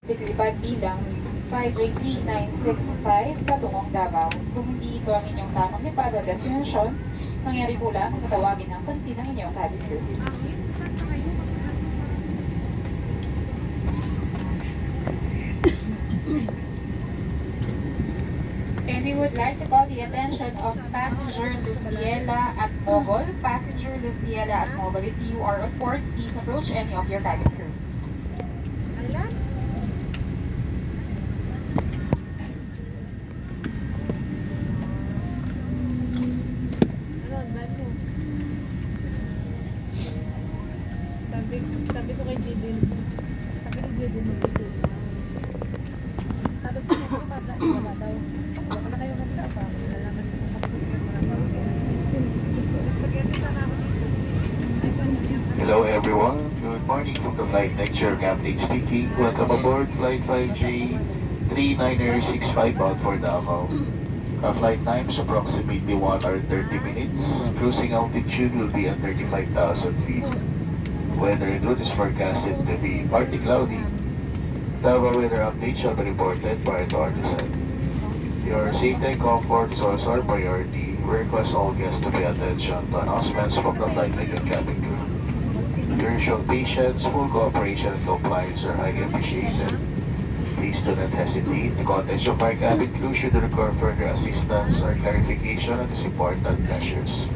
Itilipad bilang 53965 patungong Davao. Kung hindi ito ang inyong tamang lipad o destinasyon, mangyari po lang na tatawagin ang pansin ng inyong cabin crew. And we would like to call the attention of passenger Luciela at Mogol. Passenger Luciela at Mogol, if you are on board, please approach any of your cabin crew. Sabi ko kay Jidin, sabi ni Jidin mag-ito. Sabi ko na bata, wala daw. Wala na kayo ganda pa. Nalaman ko kung kapag-usap mo na daw. Spaghetti sana ako dito. Hello everyone, good morning from the flight lecture captain speaking. Welcome aboard flight 5G 3965 bound for Davao. Our flight time is approximately 1 hour 30 minutes. Cruising altitude will be at 35,000 feet. Weather en route is forecasted to be partly cloudy. Davao weather update shall be reported prior to our descent. Your safety and comfort is also our priority. We request all guests to pay attention to announcements from the flight deck and cabin crew. Your usual patience, full cooperation and compliance are highly appreciated. Please do not hesitate to contact your flight cabin crew should you require further assistance or clarification on these important measures.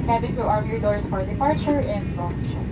Cabin crew, arm your doors for departure and position.